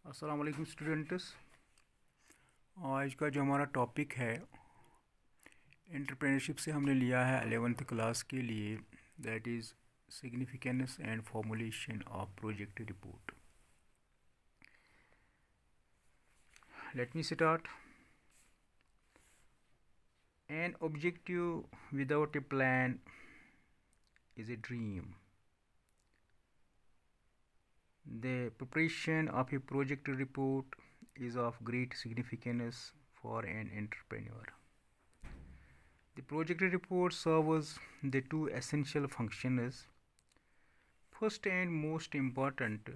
अस्सलाम वालेकुम स्टूडेंट्स। आज का जो हमारा टॉपिक है एंटरप्रेन्योरशिप से हमने लिया है 11th क्लास के लिए, that is significance and formulation of project report. Let me start. An objective without A plan is a dream. The preparation of a project report is of great significance for an entrepreneur. The project report serves the two essential functions. First and most important,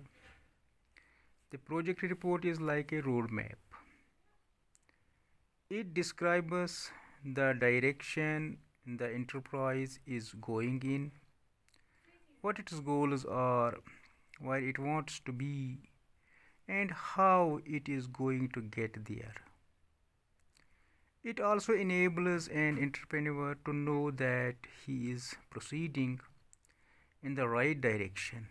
the project report is like a roadmap. It describes the direction the enterprise is going in, what its goals are, where it wants to be, and how it is going to get there. It also enables an entrepreneur to know that he is proceeding in the right direction.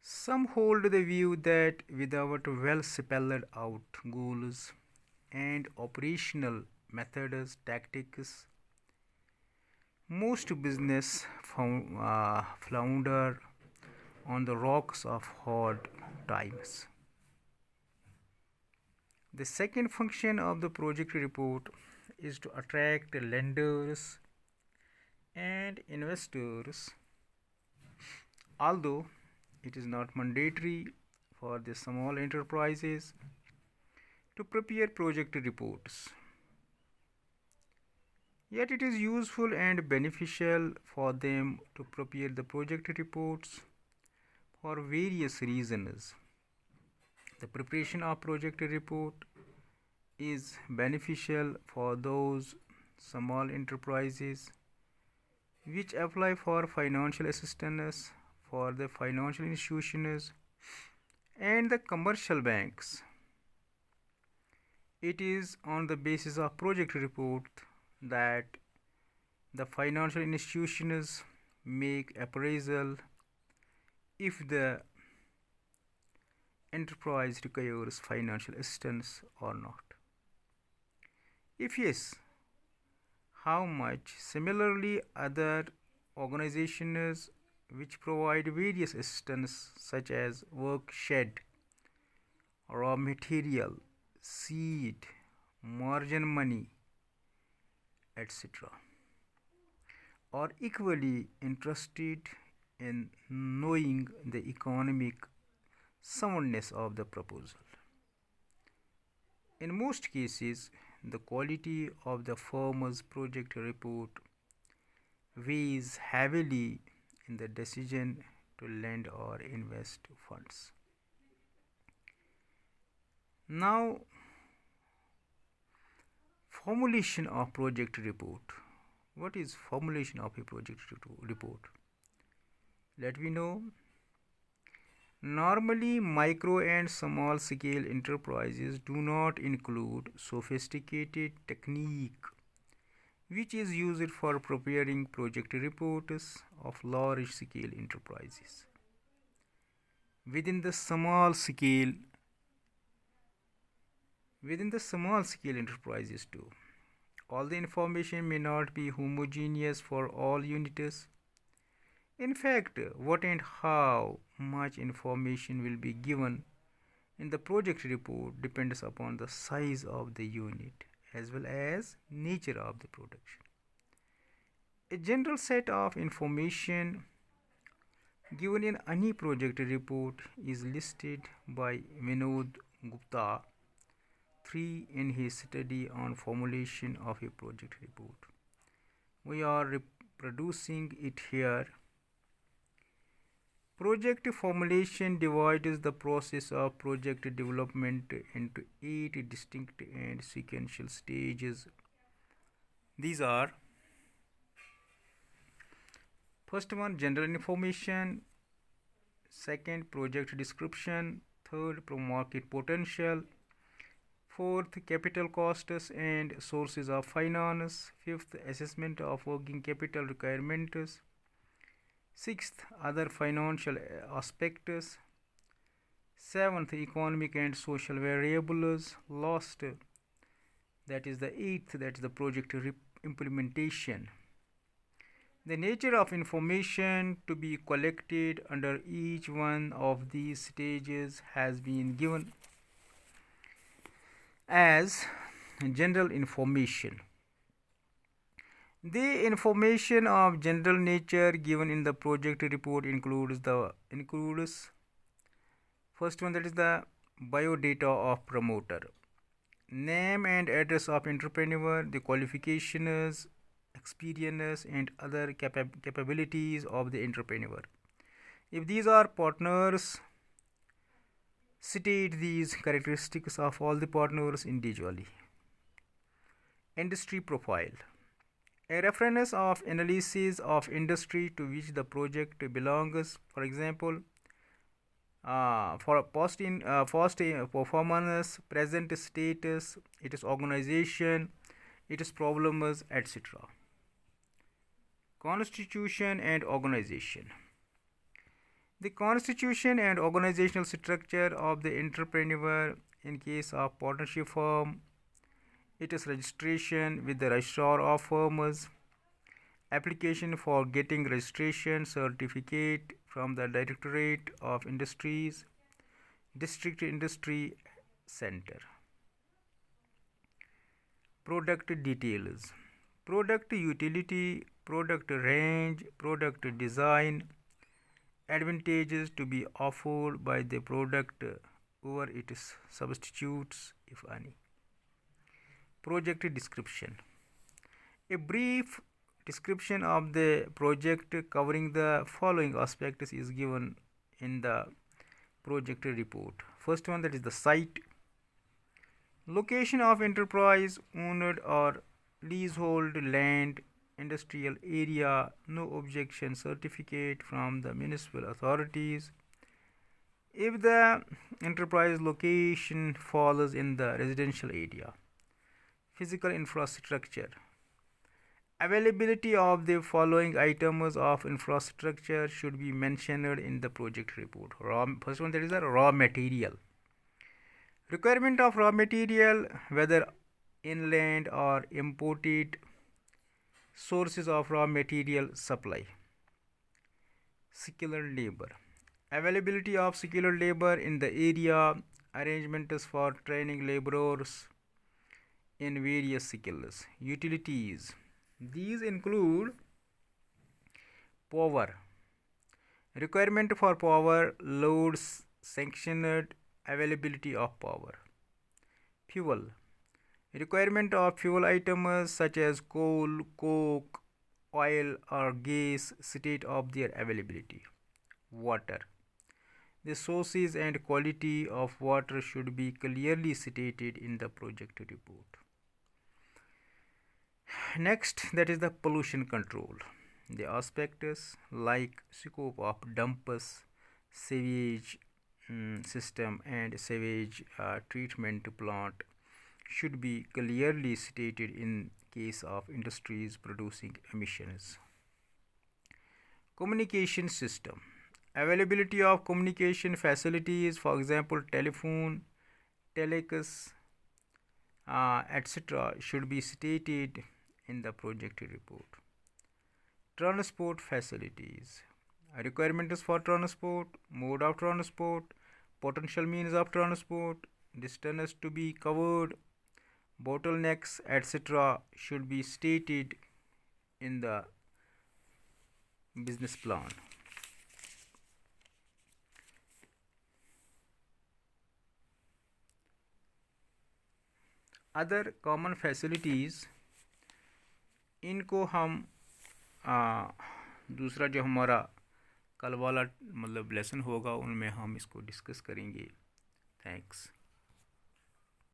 Some hold the view that without well spelled out goals and operational methods, tactics, most business flounder on the rocks of hard times. The second function of the project report is to attract lenders and investors. Although it is not mandatory for the small enterprises to prepare project reports, yet it is useful and beneficial for them to prepare the project reports for various reasons. The preparation of project report is beneficial for those small enterprises which apply for financial assistance for the financial institutions and the commercial banks. It is on the basis of project report that the financial institutions make appraisal if the enterprise requires financial assistance or not. If yes, how much? Similarly, other organizations which provide various assistance such as work shed, raw material, seed, margin money, etc., are equally interested in knowing the economic soundness of the proposal. In most cases, the quality of the firm's project report weighs heavily in the decision to lend or invest funds. Now, formulation of project report. What is formulation of a project report? Let me know. Normally, micro and small scale enterprises do not include sophisticated technique which is used for preparing project reports of large scale enterprises. Within the small scale enterprises too, all the information may not be homogeneous for all units. In fact, what and how much information will be given in the project report depends upon the size of the unit as well as nature of the production. A general set of information given in any project report is listed by Vinod Gupta 3 in his study on formulation of a project report. We are reproducing it here. Project formulation divides the process of project development into 8 distinct and sequential stages. These are: first one, general information; second, project description; third, market potential; fourth, capital costs and sources of finance; fifth, assessment of working capital requirements; Sixth, other financial aspects. Seventh, economic and social variables. Last, that is the eighth, that is the project implementation. The nature of information to be collected under each one of these stages has been given as general information. The information of general nature given in the project report includes first one, that is the biodata of promoter, name and address of entrepreneur, the qualifications, experience and other capabilities of the entrepreneur. If these are partners, state these characteristics of all the partners individually. Industry profile, a reference of analysis of industry to which the project belongs. For example, for past performance, present status, its organization, its problems, etc. Constitution and organization. The constitution and organizational structure of the entrepreneur in case of partnership firm, its registration with the registrar of firms, application for getting registration certificate from the Directorate of Industries, District Industry Center. Product details, product utility, product range, product design, advantages to be offered by the product over its substitutes, if any. Project description, a brief description of the project covering the following aspects is given in the project report. First one, that is the site, location of enterprise, owned or leasehold land, industrial area, no objection certificate from the municipal authorities. If the enterprise location falls in the residential area. Physical infrastructure, availability of the following items of infrastructure should be mentioned in the project report. First one, that is the raw material, requirement of raw material, whether inland or imported, sources of raw material supply. Skilled labor, availability of skilled labor in the area, arrangements for training laborers in various skills. Utilities, these include power, requirement for power, loads, sanctioned availability of power. Fuel, requirement of fuel items such as coal, coke, oil or gas, state of their availability. Water, the sources and quality of water should be clearly stated in the project report. Next, that is the pollution control. The aspects like scope of dumps, sewage system and sewage treatment plant should be clearly stated in case of industries producing emissions. Communication system, availability of communication facilities, for example telephone, telex, etc. should be stated in the project report. Transport facilities, requirements for transport, mode of transport, potential means of transport, distance to be covered, bottlenecks, etc. should be stated in the business plan. Other common facilities, इनको हम दूसरा जो हमारा कल वाला मतलब lesson होगा उनमें हम इसको डिस्कस करेंगे. थैंक्स.